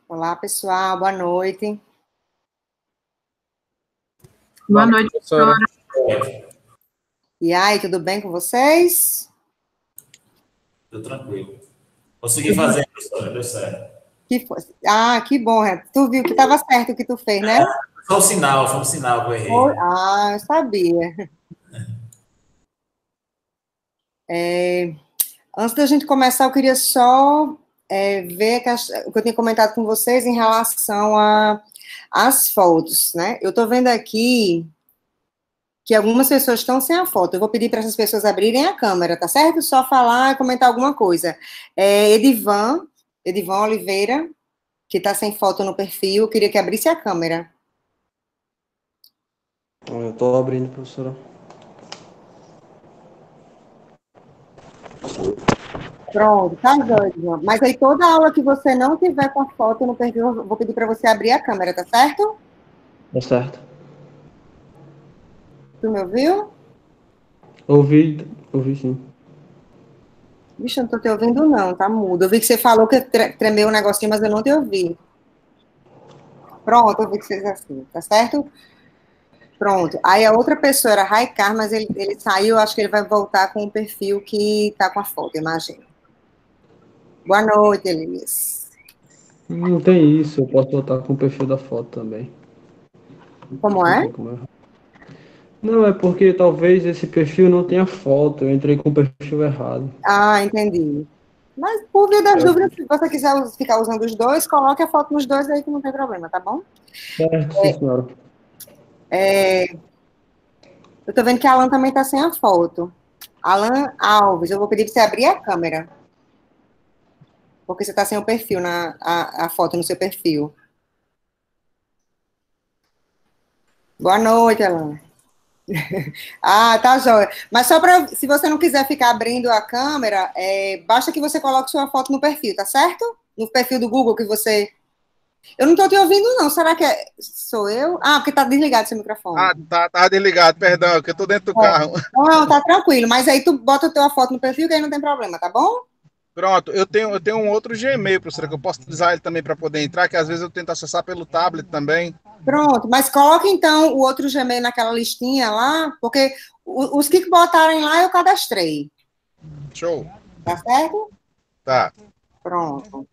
Olá, pessoal, boa noite. Boa noite, professora. E aí, tudo bem com vocês? Tudo tranquilo. Consegui fazer, professora, deu certo. Que bom, Renato. Tu viu que estava certo o que tu fez, né? Foi um sinal que eu errei. Eu sabia. Antes da gente começar, eu queria só ver o que eu tinha comentado com vocês em relação às fotos, né? Eu estou vendo aqui que algumas pessoas estão sem a foto. Eu vou pedir para essas pessoas abrirem a câmera, tá certo? Só falar e comentar alguma coisa. Edivan Oliveira, que está sem foto no perfil, eu queria que abrisse a câmera. Eu estou abrindo, professora. Pronto, tá jóia. Mas aí toda aula que você não tiver com a foto no perfil, eu vou pedir para você abrir a câmera, tá certo? Tá certo. Tu me ouviu? Ouvi sim. Bicho, eu não tô te ouvindo não, tá mudo. Eu vi que você falou que tremeu um negocinho, mas eu não te ouvi. Pronto, eu vi que você fez assim, tá certo? Pronto. Aí a outra pessoa era Raikar, mas ele saiu, acho que ele vai voltar com o perfil que tá com a foto, imagino. Boa noite, Elias. Não tem isso, eu posso botar com o perfil da foto também. Como é? Não, é porque talvez esse perfil não tenha foto, eu entrei com o perfil errado. Ah, entendi. Mas, por via das dúvidas, se você quiser ficar usando os dois, coloque a foto nos dois aí que não tem problema, tá bom? Certo, sim, senhora. Eu tô vendo que a Alan também tá sem a foto. Alan Alves, eu vou pedir para você abrir a câmera. Porque você tá sem o perfil, a foto no seu perfil. Boa noite, Alan. Tá jóia. Mas só para, se você não quiser ficar abrindo a câmera, basta que você coloque sua foto no perfil, tá certo? No perfil do Google que você... Eu não tô te ouvindo, não. Será que sou eu? Porque tá desligado seu microfone. Tá desligado, perdão, que eu tô dentro do carro. Não, tá tranquilo. Mas aí tu bota a tua foto no perfil que aí não tem problema, tá bom? Pronto, eu tenho um outro Gmail, professora, que eu posso utilizar ele também para poder entrar, que às vezes eu tento acessar pelo tablet também. Pronto, mas coloque então o outro Gmail naquela listinha lá, porque os que botarem lá eu cadastrei. Show. Tá certo? Tá. Pronto.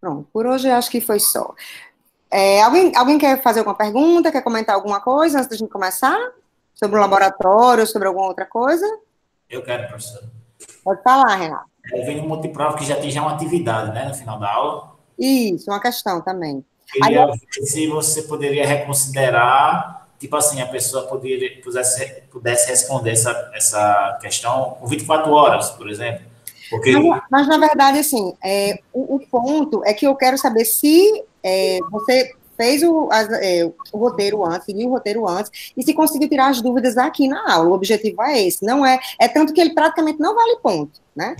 Pronto, por hoje eu acho que foi só. Alguém quer fazer alguma pergunta, quer comentar alguma coisa antes da gente começar? Sobre o laboratório, sobre alguma outra coisa? Eu quero, professor. Pode falar, Renato. Eu venho no multiprova que já tem uma atividade, né, no final da aula. Isso, uma questão também. Queria ver se você poderia reconsiderar, tipo assim, a pessoa pudesse responder essa questão com 24 horas, por exemplo. Porque... Mas na verdade, assim, o ponto é que eu quero saber se você fez o roteiro antes, viu o roteiro antes, e se conseguiu tirar as dúvidas aqui na aula. O objetivo é esse, não é tanto que ele praticamente não vale ponto, né?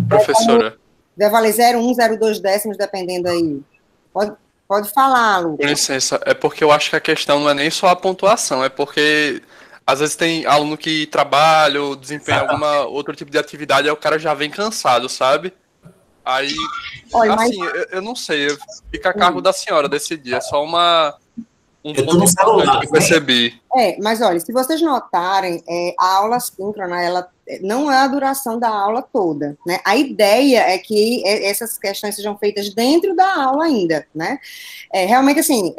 Professora. Vai valer 0,1, 0,2 décimos, dependendo aí. Pode falar, Lucas. Com licença, é porque eu acho que a questão não é nem só a pontuação, é porque às vezes tem aluno que trabalha ou desempenha alguma outro tipo de atividade, aí o cara já vem cansado, sabe? Aí, olha, assim, eu não sei, fica a cargo da senhora decidir, é só um ponto importante que eu percebi. Mas olha, se vocês notarem, a aula síncrona, ela não é a duração da aula toda, né? A ideia é que essas questões sejam feitas dentro da aula ainda, né? Realmente, assim,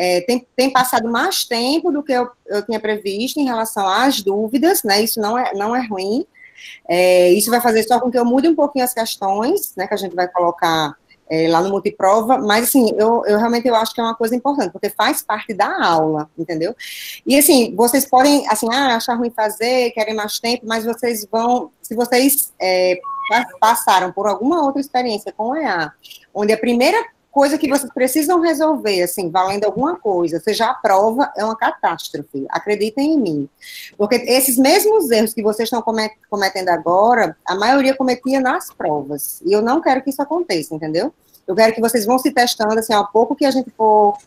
tem passado mais tempo do que eu tinha previsto em relação às dúvidas, né? Isso não é ruim. Isso vai fazer só com que eu mude um pouquinho as questões, né? Que a gente vai colocar lá no multiprova, mas assim, eu realmente acho que é uma coisa importante, porque faz parte da aula, entendeu? E assim, vocês podem, assim, achar ruim fazer, querem mais tempo, mas vocês vão, se vocês passaram por alguma outra experiência com o EA, onde a primeira coisa que vocês precisam resolver, assim, valendo alguma coisa, seja a prova, é uma catástrofe, acreditem em mim. Porque esses mesmos erros que vocês estão cometendo agora, a maioria cometia nas provas, e eu não quero que isso aconteça, entendeu? Eu quero que vocês vão se testando, assim, ao pouco que a gente for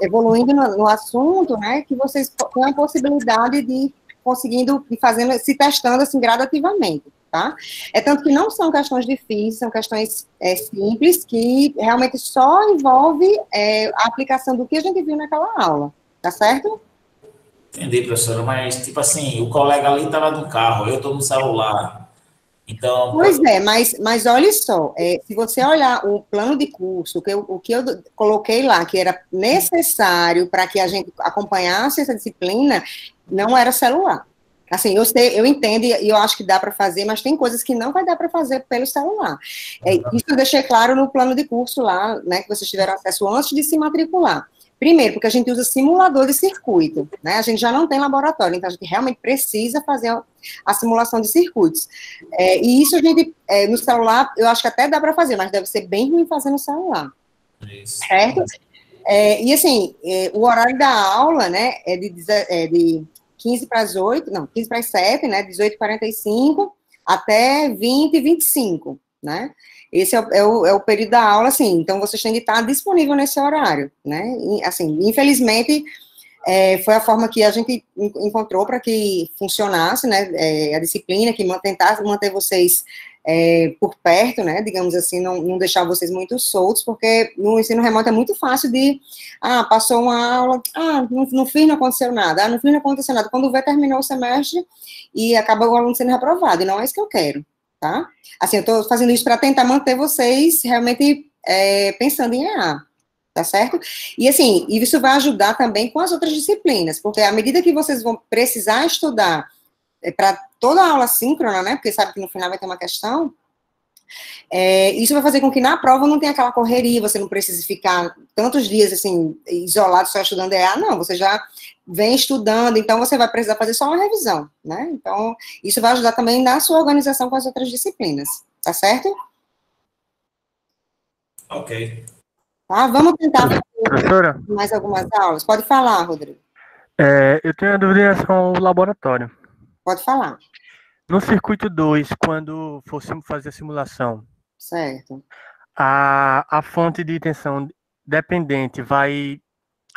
evoluindo no assunto, né, que vocês tenham a possibilidade de conseguindo, se testando, assim, gradativamente. tá? É tanto que não são questões difíceis, são questões simples, que realmente só envolve a aplicação do que a gente viu naquela aula, tá certo? Entendi, professora, mas, tipo assim, o colega ali estava no carro, eu estou no celular, então... Pois é, mas olha só, se você olhar o plano de curso, o que eu coloquei lá, que era necessário para que a gente acompanhasse essa disciplina, não era celular. Assim, eu entendo e eu acho que dá para fazer, mas tem coisas que não vai dar para fazer pelo celular. Isso eu deixei claro no plano de curso lá, né, que vocês tiveram acesso antes de se matricular. Primeiro, porque a gente usa simulador de circuito, né? A gente já não tem laboratório, então a gente realmente precisa fazer a simulação de circuitos. E isso a gente, no celular, eu acho que até dá para fazer, mas deve ser bem ruim fazer no celular. Isso. Certo? E assim, o horário da aula, né, é de 15 para as 8, não, 15 para as 7, né, 18h45 até 20h25, né? Esse é o período da aula, assim, então vocês têm que estar disponível nesse horário, né? E, assim, infelizmente, foi a forma que a gente encontrou para que funcionasse, né, a disciplina, que tentasse manter vocês por perto, né, digamos assim, não deixar vocês muito soltos, porque no ensino remoto é muito fácil passou uma aula, não fiz, não aconteceu nada, não fiz, não aconteceu nada, quando vê, terminou o semestre e acaba o aluno sendo reprovado, e não é isso que eu quero, tá? Assim, eu estou fazendo isso para tentar manter vocês realmente pensando em EA, tá certo? E assim, isso vai ajudar também com as outras disciplinas, porque à medida que vocês vão precisar estudar para toda a aula síncrona, né, porque sabe que no final vai ter uma questão, isso vai fazer com que na prova não tenha aquela correria, você não precise ficar tantos dias, assim, isolado só estudando EA, não, você já vem estudando, então você vai precisar fazer só uma revisão, né, então isso vai ajudar também na sua organização com as outras disciplinas, tá certo? Ok. Tá, vamos tentar fazer Professora, mais algumas aulas, pode falar, Rodrigo, eu tenho uma dúvida em relação ao laboratório. pode falar, No circuito 2, quando fossemos fazer a simulação, certo. a fonte de tensão dependente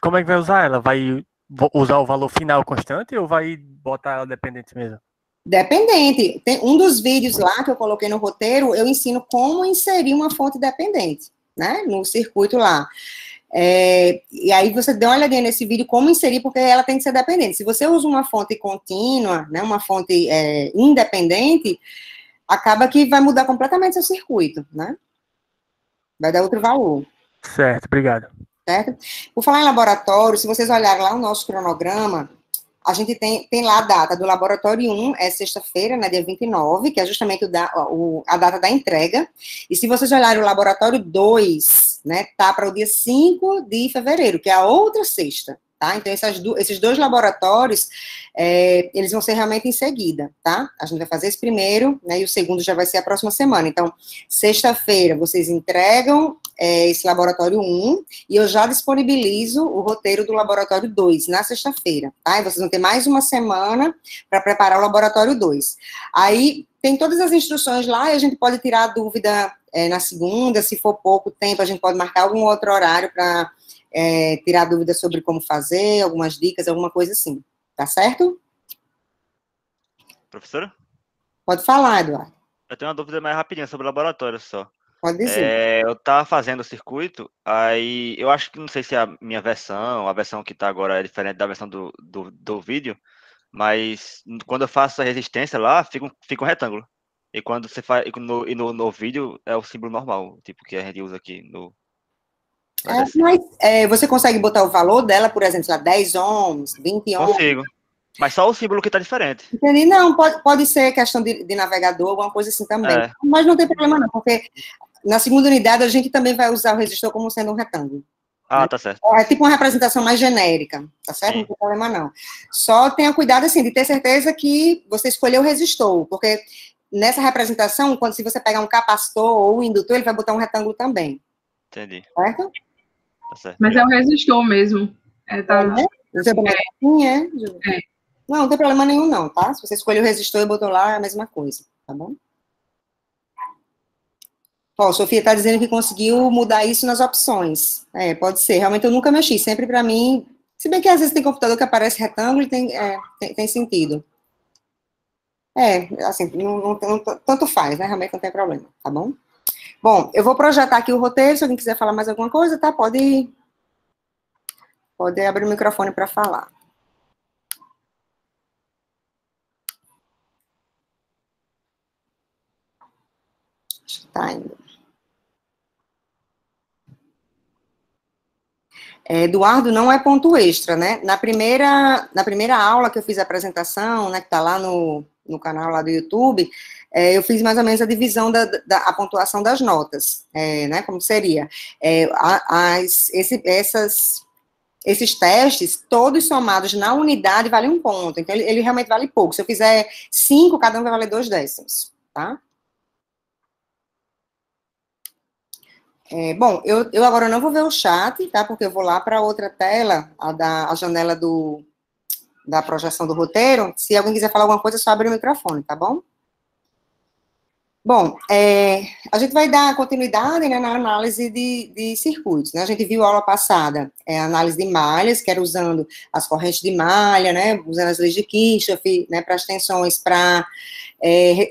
como é que vai usar ela? Vai usar o valor final constante ou vai botar ela dependente mesmo? Dependente. Tem um dos vídeos lá que eu coloquei no roteiro, eu ensino como inserir uma fonte dependente, né, no circuito lá. E aí você dê uma olhadinha nesse vídeo, como inserir, porque ela tem que ser dependente. Se você usa uma fonte contínua, né, uma fonte independente, acaba que vai mudar completamente seu circuito, né? Vai dar outro valor. Certo, obrigado. Certo? Por falar em laboratório, se vocês olharem lá o nosso cronograma, a gente tem lá a data do laboratório 1, é sexta-feira, né, dia 29, que é justamente a data da entrega. E se vocês olharem o laboratório 2, né, tá para o dia 5 de fevereiro, que é a outra sexta, tá? Então, esses dois laboratórios, eles vão ser realmente em seguida, tá? A gente vai fazer esse primeiro, né, e o segundo já vai ser a próxima semana. Então, sexta-feira, vocês entregam esse laboratório 1, e eu já disponibilizo o roteiro do laboratório 2 na sexta-feira, tá? E vocês vão ter mais uma semana para preparar o laboratório 2. Aí, tem todas as instruções lá, e a gente pode tirar a dúvida na segunda, se for pouco tempo, a gente pode marcar algum outro horário para tirar dúvidas sobre como fazer, algumas dicas, alguma coisa assim, tá certo? Professora? Pode falar, Eduardo. Eu tenho uma dúvida mais rapidinha sobre o laboratório só. Pode dizer. Eu tava fazendo o circuito, aí eu acho que não sei se a minha versão, a versão que tá agora é diferente da versão do vídeo, mas quando eu faço a resistência lá, fica um retângulo. E quando você faz no vídeo é o símbolo normal, tipo que a gente usa aqui no. Mas você consegue botar o valor dela, por exemplo, lá, 10 ohms, 20 ohms? Consigo. Mas só o símbolo que tá diferente. Entendi. Não, pode ser questão de navegador, alguma coisa assim também. Mas não tem problema não, porque na segunda unidade a gente também vai usar o resistor como sendo um retângulo. Ah, tá certo. É tipo uma representação mais genérica, tá certo? Sim. Não tem problema não. Só tenha cuidado, assim, de ter certeza que você escolheu o resistor, porque nessa representação, se você pegar um capacitor ou um indutor, ele vai botar um retângulo também. Entendi. Certo? Tá certo. Mas é um resistor mesmo. Não, não tem problema nenhum não, tá? Se você escolheu o resistor e botou lá, é a mesma coisa, tá bom? Ó, Sofia tá dizendo que conseguiu mudar isso nas opções. Pode ser. Realmente eu nunca mexi. Sempre para mim, se bem que às vezes tem computador que aparece retângulo e tem sentido. Assim, tanto faz, né? Realmente não tem problema, tá bom? Bom, eu vou projetar aqui o roteiro, se alguém quiser falar mais alguma coisa, tá? Pode abrir o microfone para falar. Acho que tá indo. Eduardo, não é ponto extra, né? Na primeira aula que eu fiz a apresentação, né, que tá lá no canal lá do YouTube, eu fiz mais ou menos a divisão a pontuação das notas, né, como seria. Esses testes, todos somados na unidade, valem 1 ponto, então ele realmente vale pouco. Se eu fizer 5, cada um vai valer 2 décimos, tá? Bom, eu agora não vou ver o chat, tá? Porque eu vou lá para outra tela, a janela da projeção do roteiro. Se alguém quiser falar alguma coisa, é só abrir o microfone, tá bom? Bom, a gente vai dar continuidade, né, na análise de circuitos, né? A gente viu a aula passada, a análise de malhas, que era usando as correntes de malha, né, usando as leis de Kirchhoff, né, para as tensões, para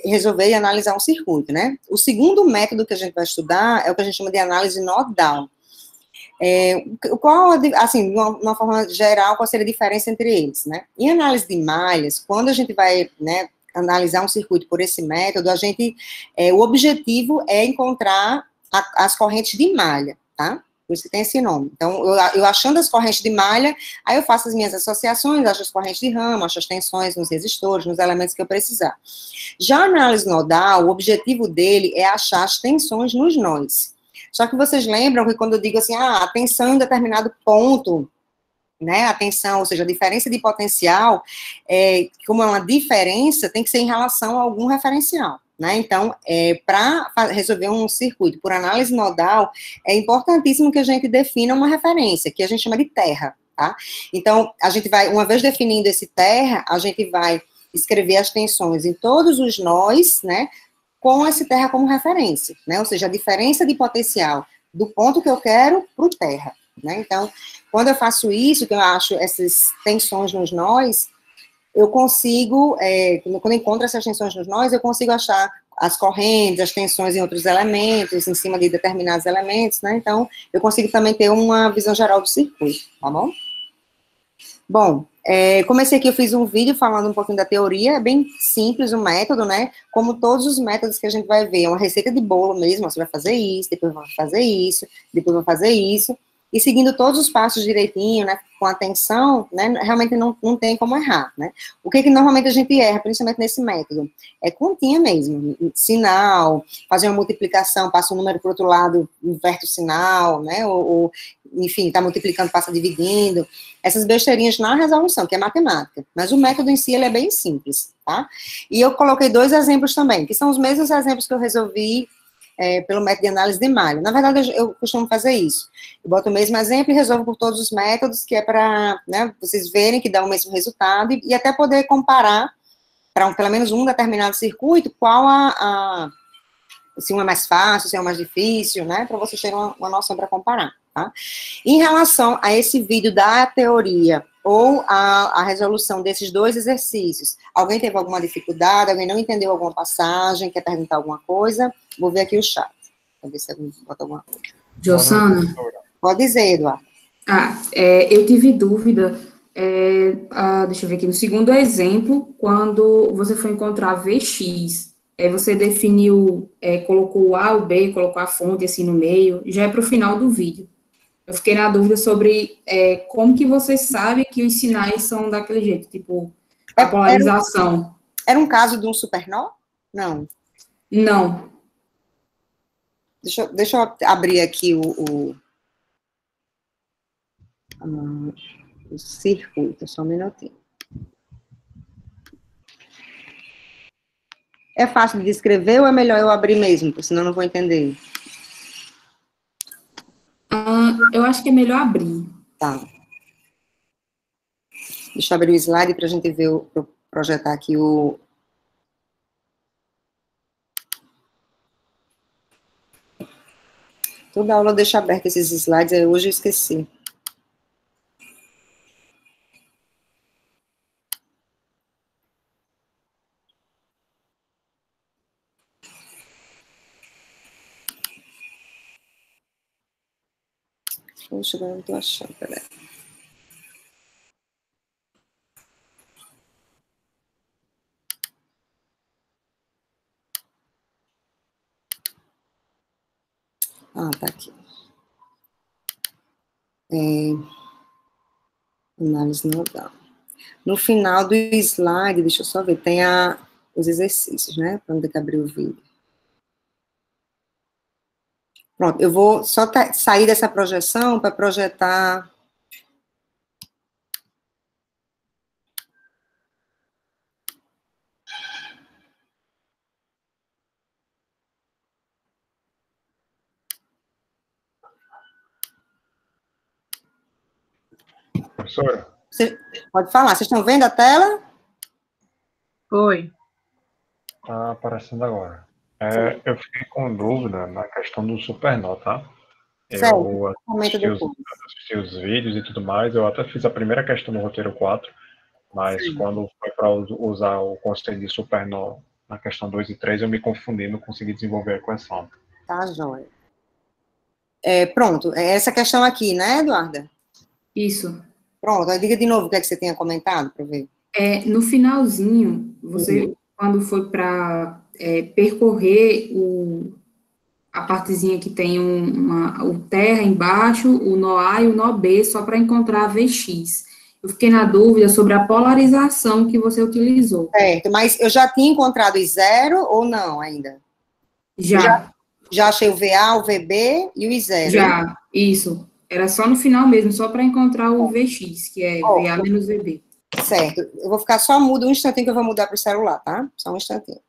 resolver e analisar um circuito, né? O segundo método que a gente vai estudar é o que a gente chama de análise nodal. Assim, de uma forma geral, qual seria a diferença entre eles, né? Em análise de malhas, quando a gente vai, né, analisar um circuito por esse método, o objetivo é encontrar as correntes de malha, tá? Por isso que tem esse nome. Então, eu achando as correntes de malha, aí eu faço as minhas associações, acho as correntes de ramo, acho as tensões nos resistores, nos elementos que eu precisar. Já a análise nodal, o objetivo dele é achar as tensões nos nós. Só que vocês lembram que quando eu digo assim, a tensão em um determinado ponto, né, a tensão, ou seja, a diferença de potencial, como é uma diferença, tem que ser em relação a algum referencial, né? Então, para resolver um circuito por análise nodal, é importantíssimo que a gente defina uma referência, que a gente chama de terra, tá? Então, a gente vai, uma vez definindo esse terra, a gente vai escrever as tensões em todos os nós, né, com esse terra como referência, né? Ou seja, a diferença de potencial do ponto que eu quero para o terra, né? Então, quando eu faço isso, que eu acho essas tensões nos nós, eu consigo, quando eu encontro essas tensões nos nós, eu consigo achar as correntes, as tensões em outros elementos, em cima de determinados elementos, né? Então, eu consigo também ter uma visão geral do circuito, tá bom? Bom, comecei aqui, eu fiz um vídeo falando um pouquinho da teoria, é bem simples o método, né? Como todos os métodos que a gente vai ver, é uma receita de bolo mesmo, você vai fazer isso, depois vai fazer isso, depois vai fazer isso, e seguindo todos os passos direitinho, né, com atenção, né, realmente não tem como errar, né. O que normalmente a gente erra, principalmente nesse método? É continha mesmo, sinal, fazer uma multiplicação, passa um número para o outro lado, inverte o sinal, né, ou enfim, está multiplicando, passa dividindo, essas besteirinhas na resolução, que é matemática, mas o método em si, ele é bem simples, tá? E eu coloquei 2 exemplos também, que são os mesmos exemplos que eu resolvi pelo método de análise de malha. Na verdade, eu costumo fazer isso. Eu boto o mesmo exemplo e resolvo por todos os métodos, que é para, né, vocês verem que dá o mesmo resultado e até poder comparar para pelo menos um determinado circuito, qual se um é mais fácil, se é um mais difícil, né, para vocês terem uma noção para comparar, tá? Em relação a esse vídeo da teoria ou a resolução desses 2 exercícios, alguém teve alguma dificuldade, alguém não entendeu alguma passagem, quer perguntar alguma coisa? Vou ver aqui o chat, para ver se alguém bota alguma coisa. Jossana? Pode dizer, Eduardo. Eu tive dúvida, deixa eu ver aqui, no segundo exemplo, quando você foi encontrar VX, você definiu, colocou o A, o B, colocou a fonte assim no meio, já é para o final do vídeo. Eu fiquei na dúvida sobre como que você sabe que os sinais são daquele jeito, tipo, a polarização. Era um caso de um supernó? Não. Não. Deixa eu abrir aqui o circuito, só um minutinho. É fácil de descrever ou é melhor eu abrir mesmo, porque senão eu não vou entender? Eu acho que é melhor abrir. Tá. Deixa eu abrir o slide para a gente ver, projetar aqui o... Toda aula eu deixo aberto esses slides, aí hoje eu esqueci. Poxa, agora não estou achando, peraí. Ah, tá aqui. Análise nodal. No final do slide, deixa eu só ver, tem os exercícios, né? Para não ter que abrir o vídeo. Pronto, eu vou só sair dessa projeção para projetar. Professora? Você pode falar, vocês estão vendo a tela? Foi. Está aparecendo agora. Eu fiquei com dúvida na questão do supernó, tá? Eu assisti os vídeos e tudo mais, eu até fiz a primeira questão do roteiro 4, mas quando foi para usar o conceito de supernó na questão 2 e 3, eu me confundi, não consegui desenvolver a equação. Tá, joia. Pronto, essa questão aqui, né, Eduarda? Isso. Pronto, aí diga de novo o que é que você tinha comentado, para ver. No finalzinho, você, quando foi para percorrer a partezinha que tem o terra embaixo, o nó A e o nó B, só para encontrar a VX. Eu fiquei na dúvida sobre a polarização que você utilizou. Certo, mas eu já tinha encontrado os 0 ou não ainda? Já achei o VA, o VB e o 0. Já, isso. Era só no final mesmo, só para encontrar o VX, que é VA menos VB. Certo. Eu vou ficar só mudo um instantinho que eu vou mudar para o celular, tá? Só um instantinho.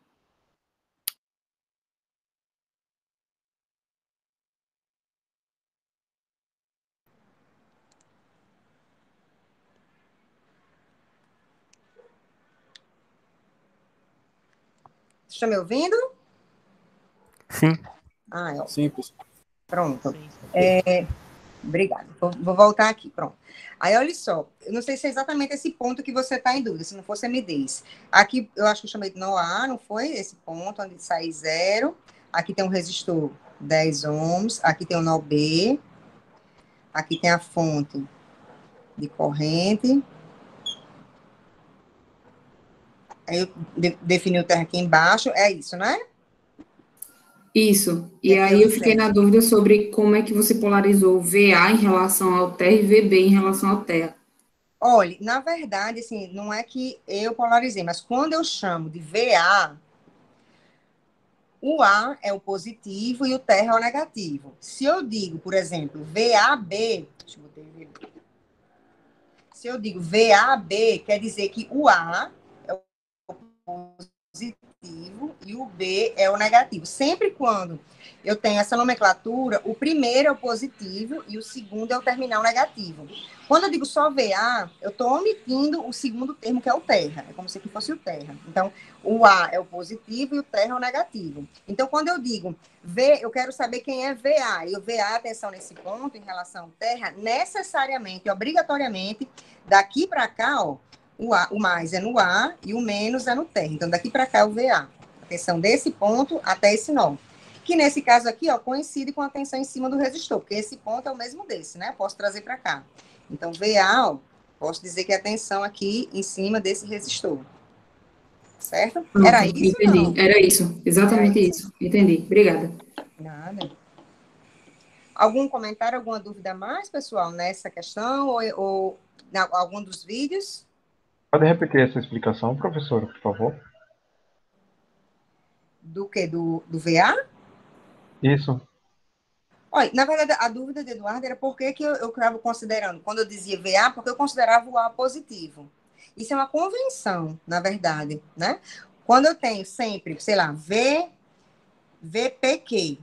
Você está me ouvindo? Sim. Sim, pronto. Obrigada. Vou voltar aqui, pronto. Aí, olha só, eu não sei se é exatamente esse ponto que você está em dúvida, se não for, você me diz. Aqui, eu acho que eu chamei de nó A, não foi? Esse ponto, onde sai 0. Aqui tem um resistor 10 ohms, aqui tem o nó B, aqui tem a fonte de corrente. Aí eu defini o terra aqui embaixo, é isso, né? Isso. E aí eu fiquei na dúvida sobre como é que você polarizou o VA em relação ao terra e VB em relação ao terra. Olha, na verdade, assim, não é que eu polarizei, mas quando eu chamo de VA, o A é o positivo e o terra é o negativo. Se eu digo, por exemplo, VAB, deixa eu botar VB. Se eu digo VAB, quer dizer que o A é o positivo e o B é o negativo. Sempre quando eu tenho essa nomenclatura, o primeiro é o positivo e o segundo é o terminal negativo. Quando eu digo só VA, eu estou omitindo o segundo termo, que é o terra. É como se fosse o terra. Então, o A é o positivo e o terra é o negativo. Então, quando eu digo V, eu quero saber quem é VA. E o VA, atenção nesse ponto, em relação ao terra, necessariamente, obrigatoriamente, daqui para cá, ó, o mais é no A e o menos é no terra. Então, daqui para cá é o VA. Atenção desse ponto até esse nó. Que nesse caso aqui, ó, coincide com a tensão em cima do resistor, porque esse ponto é o mesmo desse, né? Posso trazer para cá. Então, VA, ó, posso dizer que é a tensão aqui em cima desse resistor. Certo? Era isso? Entendi. Não? Era isso. Exatamente isso. Entendi. Obrigada. Nada. Algum comentário, alguma dúvida mais, pessoal, nessa questão ou algum dos vídeos? Pode repetir essa explicação, professora, por favor? Do quê? Do VA? Isso. Olha, na verdade, a dúvida de Eduardo era por que eu estava considerando, quando eu dizia VA, porque eu considerava o A positivo. Isso é uma convenção, na verdade, né? Quando eu tenho sempre, sei lá, VPQ,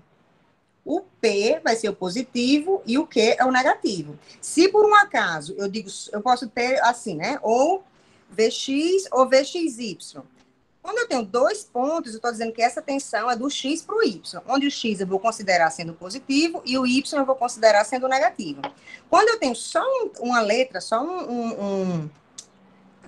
o P vai ser o positivo e o Q é o negativo. Se por um acaso eu digo, eu posso ter assim, né? Ou VX ou VXY. Quando eu tenho 2 pontos, eu estou dizendo que essa tensão é do X para o Y, onde o X eu vou considerar sendo positivo e o Y eu vou considerar sendo negativo. Quando eu tenho só uma letra, só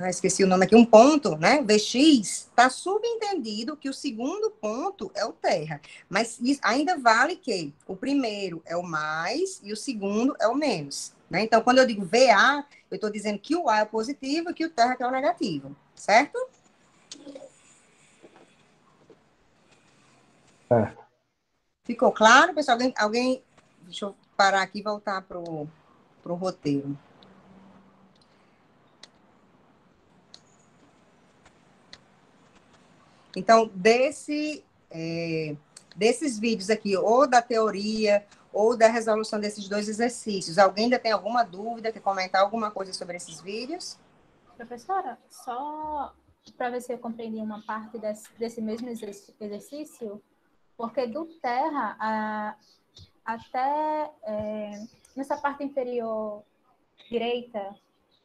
esqueci o nome aqui, um ponto, né, Vx, está subentendido que o segundo ponto é o terra. Mas ainda vale que o primeiro é o mais e o segundo é o menos. Né? Então, quando eu digo VA, eu estou dizendo que o A é o positivo e que o terra que é o negativo. Certo? Certo. Ficou claro, pessoal? Alguém... Deixa eu parar aqui e voltar para o roteiro. Então, desses vídeos aqui, ou da teoria, ou da resolução desses 2 exercícios, alguém ainda tem alguma dúvida, quer comentar alguma coisa sobre esses vídeos? Professora, só para ver se eu compreendi uma parte desse mesmo exercício, porque do terra até nessa parte inferior direita,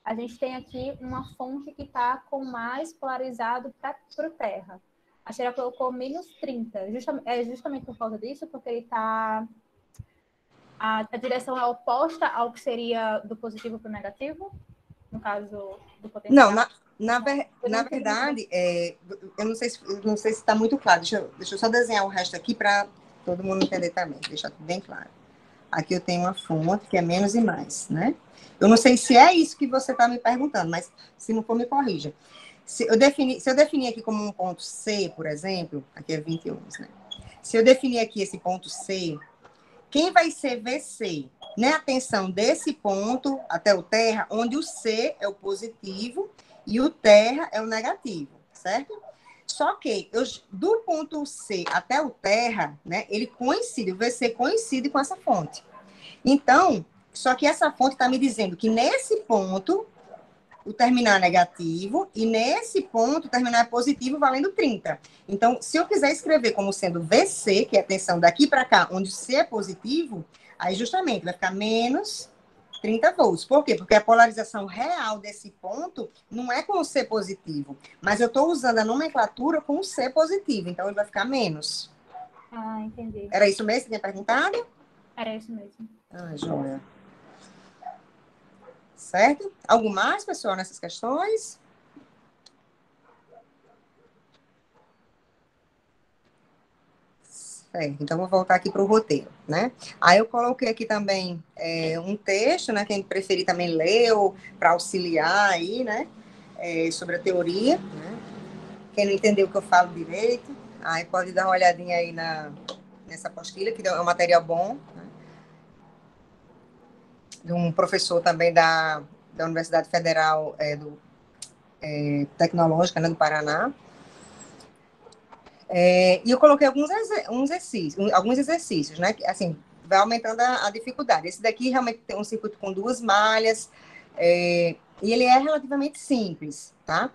a gente tem aqui uma fonte que está com mais polarizado para o terra. A Sheila colocou menos 30. É justamente por causa disso, porque ele está... A direção é oposta ao que seria do positivo para o negativo? No caso do potencial? Não, na verdade, eu não sei se está muito claro. Deixa eu só desenhar o resto aqui para todo mundo entender também. Deixar tudo bem claro. Aqui eu tenho uma fonte que é menos e mais, né? Eu não sei se é isso que você está me perguntando, mas se não for, me corrija. Se eu definir aqui como um ponto C, por exemplo, aqui é 20 ohms, né? Se eu definir aqui esse ponto C, quem vai ser VC? Né? A tensão desse ponto até o terra, onde o C é o positivo e o terra é o negativo, certo? Só que do ponto C até o terra, né, o VC coincide com essa fonte. Então, só que essa fonte está me dizendo que nesse ponto o terminal é negativo e nesse ponto o terminal é positivo valendo 30. Então, se eu quiser escrever como sendo VC, que é a tensão daqui para cá, onde o C é positivo, aí justamente vai ficar menos 30 volts. Por quê? Porque a polarização real desse ponto não é com o C positivo, mas eu estou usando a nomenclatura com o C positivo, então ele vai ficar menos. Ah, entendi. Era isso mesmo que tinha perguntado? Era isso mesmo. Ah, joia. Certo? Algo mais, pessoal, nessas questões? Certo, então vou voltar aqui para o roteiro, né? Aí eu coloquei aqui também um texto, né? Quem preferir também ler para auxiliar aí, né? Sobre a teoria, né? Quem não entendeu o que eu falo direito, aí pode dar uma olhadinha aí nessa apostila, que é um material bom, né? De um professor também da Universidade Federal Tecnológica, né, do Paraná. E eu coloquei alguns exercícios, né? Que, assim, vai aumentando a dificuldade. Esse daqui realmente tem um circuito com 2 malhas, e ele é relativamente simples, tá?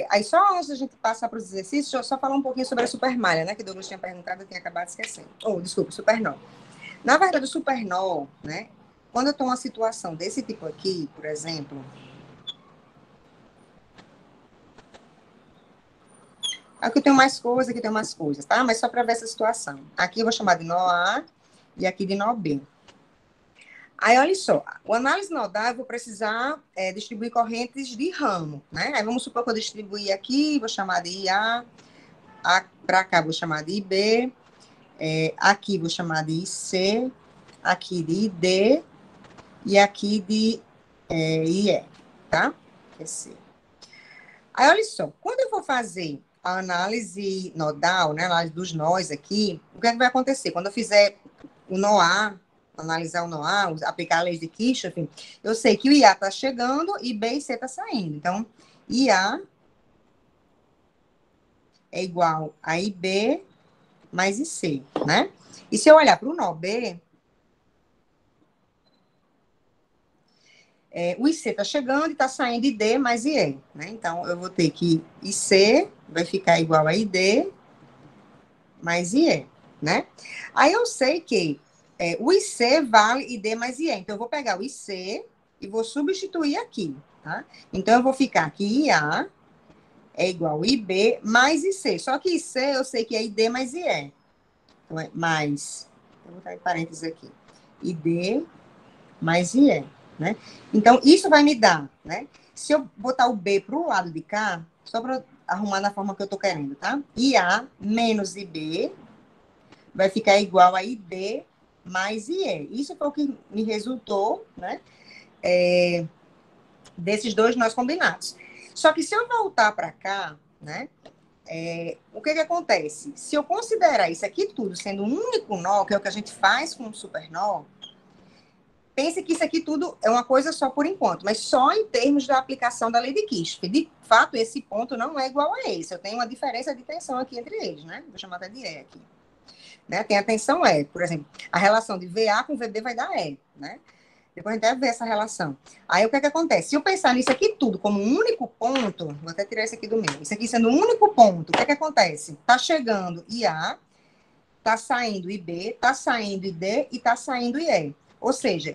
Aí, só antes da gente passar para os exercícios, deixa eu só falar um pouquinho sobre a supermalha, né? Que o Douglas tinha perguntado, eu tinha acabado esquecendo. Desculpa, supernó. Na verdade, o supernó, né? Quando eu estou numa situação desse tipo aqui, por exemplo... Aqui eu tenho mais coisas, aqui eu tenho mais coisas, tá? Mas só para ver essa situação. Aqui eu vou chamar de nó A e aqui de nó B. Aí, olha só, o análise nodal eu vou precisar distribuir correntes de ramo, né? Aí vamos supor que eu distribuir aqui, vou chamar de IA, para cá vou chamar de IB, aqui vou chamar de IC, aqui de ID e aqui de IE, tá? Aí, olha só, quando eu for fazer a análise nodal, né, a análise dos nós aqui, o que é que vai acontecer? Quando eu fizer o nó A, analisar o nó A, aplicar a lei de Kirchhoff, eu sei que o IA está chegando e B e C está saindo. Então, IA é igual a IB mais IC, né? E se eu olhar para o nó B, o IC está chegando e está saindo ID mais IE, né? Então, eu vou ter que IC vai ficar igual a ID mais IE, né? Aí eu sei que o IC vale ID mais IE. Então, eu vou pegar o IC e vou substituir aqui, tá? Então, eu vou ficar aqui IA é igual a IB mais IC. Só que IC eu sei que é ID mais IE. Então, é mais, vou botar em parênteses aqui, ID mais IE. Né? Então, isso vai me dar, né? Se eu botar o B para o lado de cá, só para arrumar da forma que eu estou querendo, tá? IA menos IB vai ficar igual a ID mais IE. Isso foi o que me resultou, né? Desses dois nós combinados. Só que se eu voltar para cá, né? O que acontece? Se eu considerar isso aqui tudo sendo um único nó, que é o que a gente faz com um supernó, pense que isso aqui tudo é uma coisa só por enquanto, mas só em termos da aplicação da lei de Kirchhoff. De fato, esse ponto não é igual a esse. Eu tenho uma diferença de tensão aqui entre eles, né? Vou chamar até de E aqui. Né? Tem a tensão E, por exemplo. A relação de VA com VB vai dar E, né? Depois a gente deve ver essa relação. Aí o que acontece? Se eu pensar nisso aqui tudo como um único ponto, vou até tirar isso aqui do meio. Isso aqui sendo um único ponto, o que acontece? Tá chegando IA, tá saindo IB, tá saindo ID e tá saindo IE. Ou seja,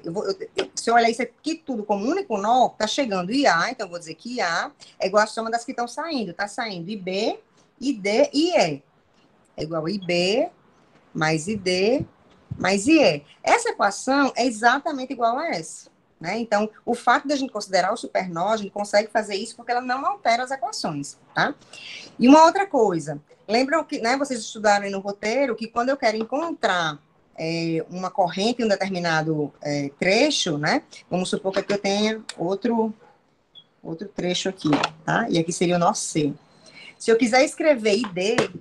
se eu olhar isso aqui tudo como um único nó, tá chegando IA, então eu vou dizer que IA é igual a soma das que estão saindo. Tá saindo IB, ID e IE. É igual a IB mais ID mais IE. Essa equação é exatamente igual a essa. Né? Então, o fato de a gente considerar o supernó, a gente consegue fazer isso porque ela não altera as equações. Tá? E uma outra coisa, lembram que, né, vocês estudaram aí no roteiro que quando eu quero encontrar uma corrente em um determinado trecho, né? Vamos supor que aqui eu tenha outro trecho aqui, tá? E aqui seria o nó C. Se eu quiser escrever ID,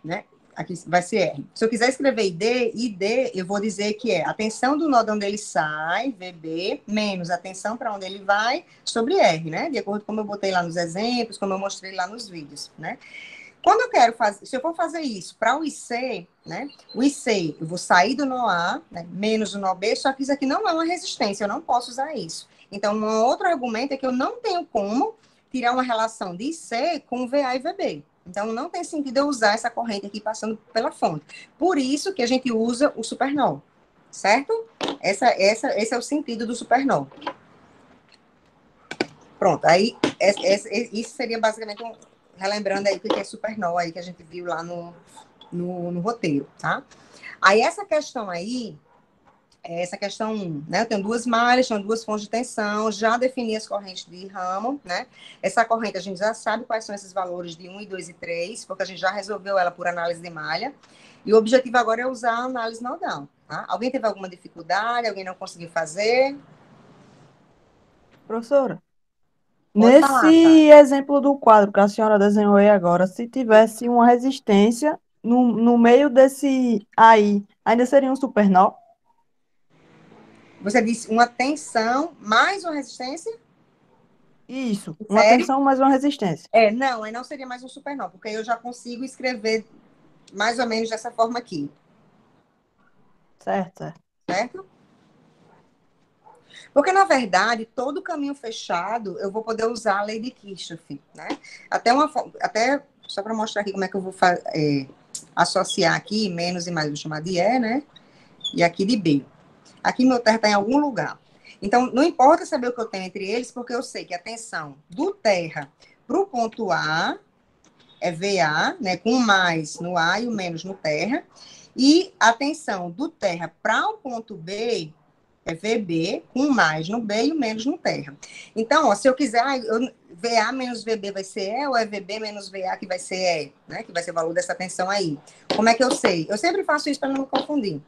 né? Aqui vai ser R. Se eu quiser escrever ID, eu vou dizer que é a tensão do nó de onde ele sai, VB, menos a tensão para onde ele vai, sobre R, né? De acordo com como eu botei lá nos exemplos, como eu mostrei lá nos vídeos, né? Quando eu quero fazer, se eu for fazer isso para o IC, né? O IC, eu vou sair do nó A, né, menos o nó B, só que isso aqui não é uma resistência, eu não posso usar isso. Então, um outro argumento é que eu não tenho como tirar uma relação de IC com VA e VB. Então, não tem sentido eu usar essa corrente aqui passando pela fonte. Por isso que a gente usa o supernó, certo? Esse é o sentido do supernó. Pronto, aí isso seria basicamente relembrando aí o que é supernó aí que a gente viu lá no roteiro, tá? Aí essa questão aí, essa questão 1, né? Eu tenho duas malhas, tenho duas fontes de tensão, já defini as correntes de ramo, né? Essa corrente a gente já sabe quais são esses valores de 1, 2 e 3, porque a gente já resolveu ela por análise de malha. E o objetivo agora é usar a análise nodal, tá? Alguém teve alguma dificuldade? Alguém não conseguiu fazer? Professora, Pode falar, nesse tá? exemplo do quadro que a senhora desenhou aí agora, se tivesse uma resistência no meio desse aí, ainda seria um supernó? Você disse uma tensão mais uma resistência? Isso, uma Sério? tensão mais uma resistência. Não, aí não seria mais um supernó, porque aí eu já consigo escrever mais ou menos dessa forma aqui. Certo. Certo? Porque, na verdade, todo caminho fechado, eu vou poder usar a lei de Kirchhoff, né? Até só para mostrar aqui como é que eu vou associar aqui, menos e mais, vou chamar de E, né? E aqui de B. Aqui meu terra está em algum lugar. Então, não importa saber o que eu tenho entre eles, porque eu sei que a tensão do terra para o ponto A é VA, né? Com o mais no A e o menos no terra. E a tensão do terra para o ponto B é VB, com o mais no B e o menos no terra. Então, ó, se eu quiser, VA menos VB vai ser E, ou é VB menos VA que vai ser E, né? Que vai ser o valor dessa tensão aí. Como é que eu sei? Eu sempre faço isso para não me confundir,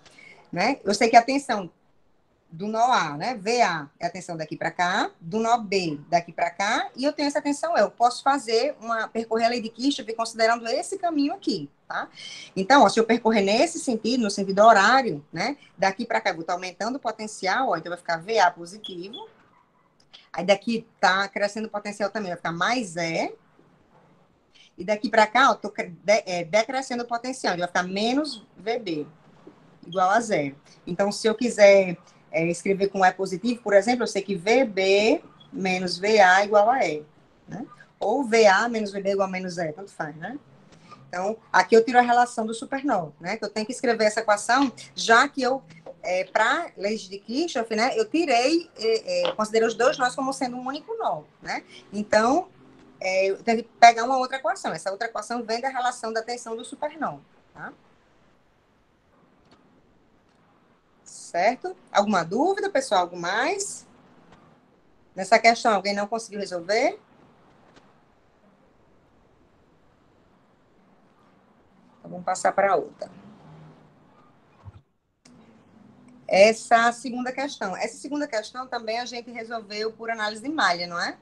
né? Eu sei que a tensão do nó A, né? VA é a tensão daqui para cá, do nó B daqui para cá, e eu tenho essa tensão. Eu posso percorrer a lei de Kirchhoff considerando esse caminho aqui, tá? Então, ó, se eu percorrer nesse sentido, no sentido horário, né? Daqui para cá, eu vou estar aumentando o potencial, ó, então vai ficar VA positivo. Aí daqui tá crescendo o potencial também, vai ficar mais E. E daqui para cá, ó, tô decrescendo o potencial, vai ficar menos VB, igual a zero. Então, se eu quiser escrever com E positivo, por exemplo, eu sei que VB menos VA igual a E, né? Ou VA menos VB igual a menos E, tanto faz, né? Então, aqui eu tiro a relação do supernó, né? Que eu tenho que escrever essa equação, já que eu, para leis de Kirchhoff, né? Eu considerei os dois nós como sendo um único nó, né? Então, eu tenho que pegar uma outra equação. Essa outra equação vem da relação da tensão do supernó, tá? certo? Alguma dúvida, pessoal? Algo mais? Nessa questão, alguém não conseguiu resolver? Então, vamos passar para outra. Essa segunda questão também a gente resolveu por análise de malha, não é?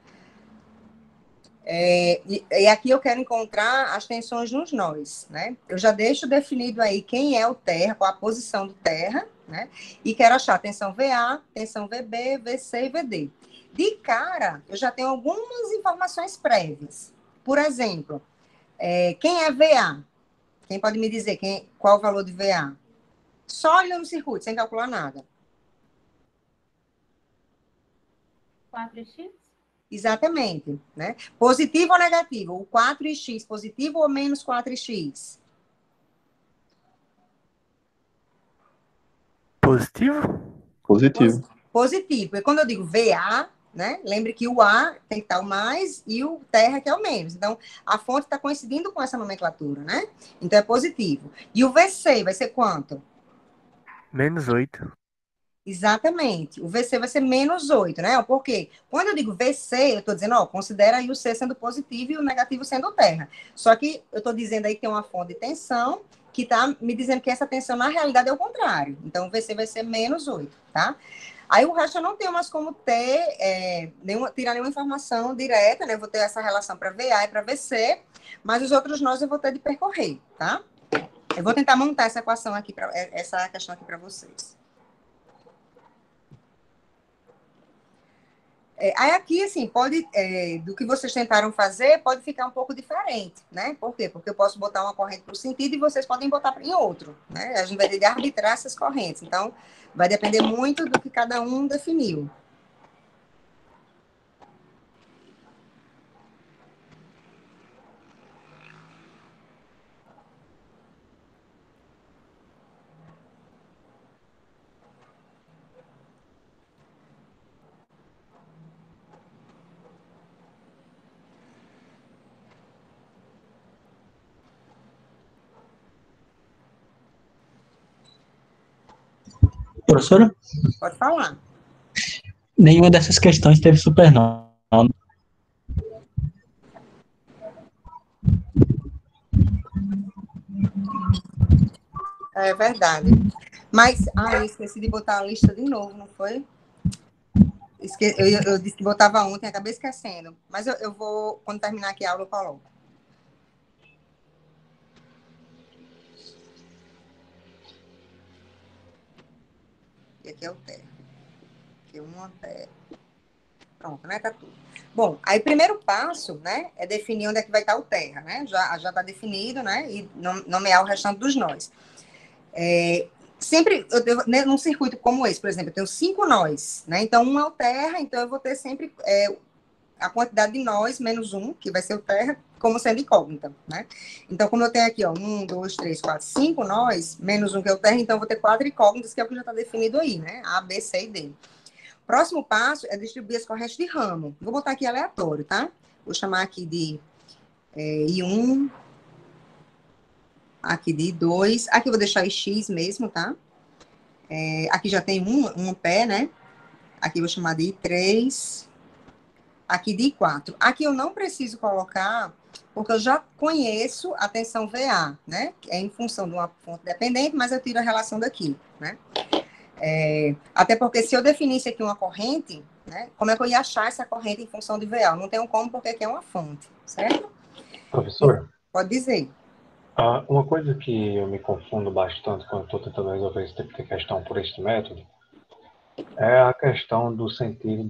E aqui eu quero encontrar as tensões nos nós, né? Eu já deixo definido aí quem é o terra, qual a posição do terra, né? E quero achar tensão VA, tensão VB, VC e VD. De cara, eu já tenho algumas informações prévias. Por exemplo, quem é VA? Quem pode me dizer qual o valor de VA? Só olhando no circuito, sem calcular nada. 4x? Exatamente, né? Positivo ou negativo? O 4x positivo ou menos 4x? Positivo? Positivo. Positivo. E quando eu digo VA, né? Lembre que o A tem que estar o mais e o terra que é o menos. Então, a fonte está coincidindo com essa nomenclatura, né? Então, é positivo. E o VC vai ser quanto? Menos 8. Exatamente. O VC vai ser menos 8, né? Por quê? Quando eu digo VC, eu estou dizendo, considera aí o C sendo positivo e o negativo sendo terra. Só que eu estou dizendo aí que tem uma fonte de tensão que está me dizendo que essa tensão, na realidade, é o contrário. Então, o VC vai ser menos 8, tá? Aí, o resto eu não tenho mais como ter, tirar nenhuma informação direta, né? Eu vou ter essa relação para VA e para VC, mas os outros nós eu vou ter de percorrer, tá? Eu vou tentar montar essa equação aqui, essa questão aqui para vocês. Aí aqui, assim, do que vocês tentaram fazer, pode ficar um pouco diferente, né? Por quê? Porque eu posso botar uma corrente para o sentido e vocês podem botar em outro, né? A gente vai ter de arbitrar essas correntes. Então, vai depender muito do que cada um definiu. Professora? Pode falar. Nenhuma dessas questões teve supernova. É verdade. Mas, eu esqueci de botar a lista de novo, não foi? Eu disse que botava ontem, acabei esquecendo. Mas eu vou, quando terminar aqui a aula, eu coloco. E aqui é o terra. Aqui é 1 até... Pronto, né? Tá tudo. Bom, aí o primeiro passo, né, é definir onde é que vai estar o terra, né? Já está definido, né? E nomear o restante dos nós. Sempre, num circuito como esse, por exemplo, eu tenho 5 nós, né? Então, 1 é o terra, então eu vou ter sempre a quantidade de nós menos 1, que vai ser o terra, como sendo incógnita, né? Então, como eu tenho aqui, 1, 2, 3, 4, 5 nós, menos 1 que é o terra, então eu vou ter 4 incógnitas, que é o que já está definido aí, né? A, B, C e D. Próximo passo é distribuir as correntes de ramo. Vou botar aqui aleatório, tá? Vou chamar aqui de I1, aqui de I2, aqui eu vou deixar X mesmo, tá? Aqui já tem um pé, né? Aqui eu vou chamar de I3, aqui de I4. Aqui eu não preciso colocar, porque eu já conheço a tensão VA, né? É em função de uma fonte dependente, mas eu tiro a relação daqui, né? Até porque se eu definisse aqui uma corrente, né? Como é que eu ia achar essa corrente em função de VA? Eu não tenho como, porque aqui é uma fonte, certo? Professor? Pode dizer. Uma coisa que eu me confundo bastante quando estou tentando resolver esse tipo de questão por este método é a questão do sentido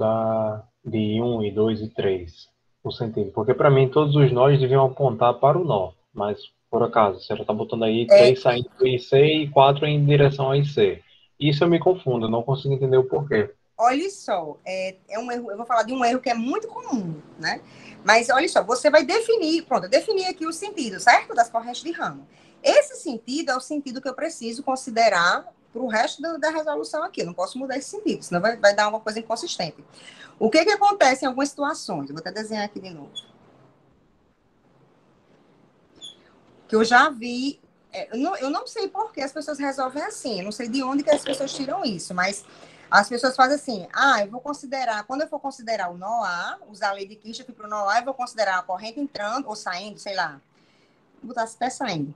de I1, I2 e 3. O sentido, porque para mim todos os nós deviam apontar para o nó, mas por acaso, você já está botando aí 3 saindo do IC e 4 em direção ao IC. Isso eu me confundo, eu não consigo entender o porquê. Olha só, é um erro, eu vou falar de um erro que é muito comum, né? Mas olha só, você vai definir, pronto, eu defini aqui o sentido, certo? Das correntes de ramo. Esse sentido é o sentido que eu preciso considerar para o resto da resolução aqui. Eu não posso mudar esse sentido, senão vai dar uma coisa inconsistente. O que acontece em algumas situações? Eu vou até desenhar aqui de novo. Que eu já vi eu não sei por que as pessoas resolvem assim, eu não sei de onde que as pessoas tiram isso, mas as pessoas fazem assim, eu vou considerar, quando eu for considerar o nó A, usar a lei de Kirchhoff para o nó A, eu vou considerar a corrente entrando ou saindo, sei lá, vou botar esse pé saindo,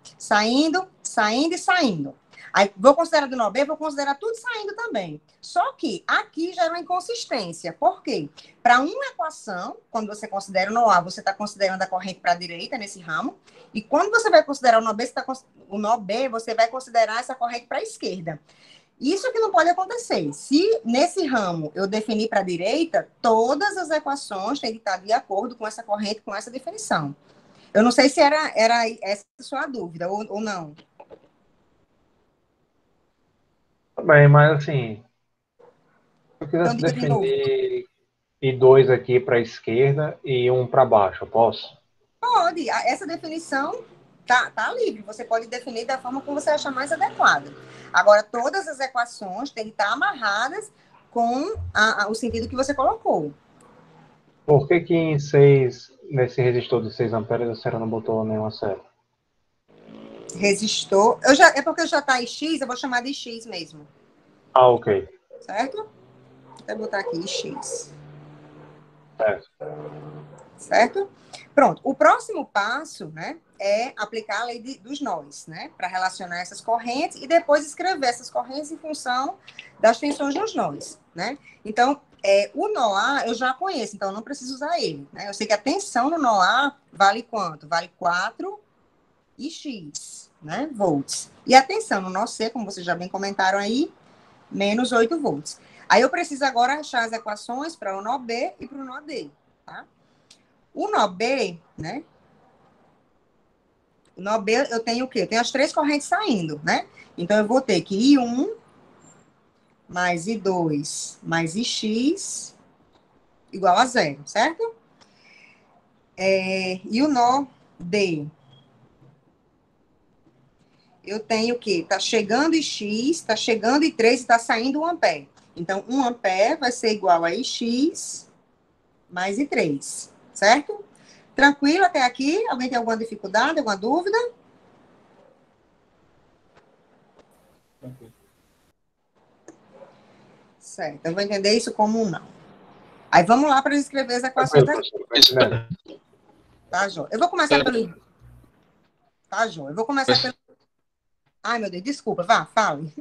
saindo e saindo. Aí vou considerar do nó B, vou considerar tudo saindo também. Só que aqui gera uma inconsistência. Por quê? Para uma equação, quando você considera o nó A, você está considerando a corrente para a direita nesse ramo. E quando você vai considerar o nó B, o nó B, você vai considerar essa corrente para a esquerda. Isso que não pode acontecer. Se nesse ramo eu definir para a direita, todas as equações têm que estar de acordo com essa corrente, com essa definição. Eu não sei se era essa a sua dúvida ou não. Bem, mas assim, se eu quisesse definir I2 aqui para a esquerda e um para baixo, eu posso? Pode. Essa definição tá livre. Você pode definir da forma como você achar mais adequada. Agora, todas as equações têm que estar amarradas com o sentido que você colocou. Por que em 6, nesse resistor de 6 amperes, a senhora não botou nenhuma série? Resistor. É porque já está em X, eu vou chamar de X mesmo. Ah, ok. Certo? Vou até botar aqui X. Certo. Certo? Pronto. O próximo passo, né, é aplicar a lei dos nós, né, para relacionar essas correntes e depois escrever essas correntes em função das tensões nos nós, né? Então, o nó A eu já conheço, então eu não preciso usar ele, né? Eu sei que a tensão no nó A vale quanto? Vale 4 e X, né, volts. E a tensão no nó C, como vocês já bem comentaram aí, menos 8 volts. Aí eu preciso agora achar as equações para o nó B e para o nó D, tá? O nó B, né? O nó B eu tenho o quê? Eu tenho as 3 correntes saindo, né? Então eu vou ter que I1 mais I2 mais IX igual a 0, certo? E o nó D, eu tenho o quê? Tá chegando X, tá chegando I3 e tá saindo 1 ampere. Então, 1 ampere vai ser igual a Ix mais I3, certo? Tranquilo até aqui? Alguém tem alguma dificuldade, alguma dúvida? Certo, eu vou entender isso como um não. Aí vamos lá para escrever as equações daqui. Tá, Jô? Eu vou começar pelo... Tá, Jô? Eu vou começar pelo... Ai, meu Deus, desculpa. Vá, fale.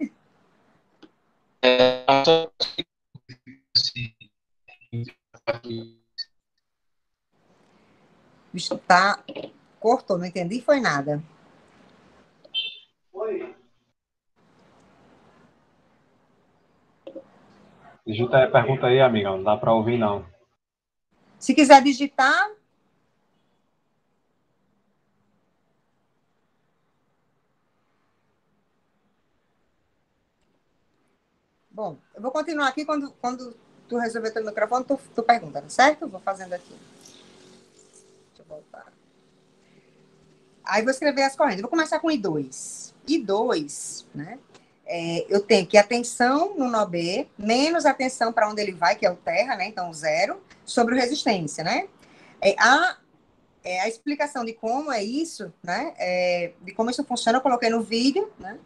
Bicho, tá... Cortou, não entendi, foi nada. Oi. Digita aí a pergunta aí, amiga. Não dá para ouvir, não. Se quiser digitar... Bom, eu vou continuar aqui quando tu resolver teu microfone, tu pergunta, certo? Vou fazendo aqui. Deixa eu voltar. Aí vou escrever as correntes. Vou começar com I2. I2, né? Eu tenho que a tensão no nó B, menos a tensão para onde ele vai, que é o terra, né? Então, 0, sobre o resistência, né? A explicação de como é isso, né? De como isso funciona, eu coloquei no vídeo, né?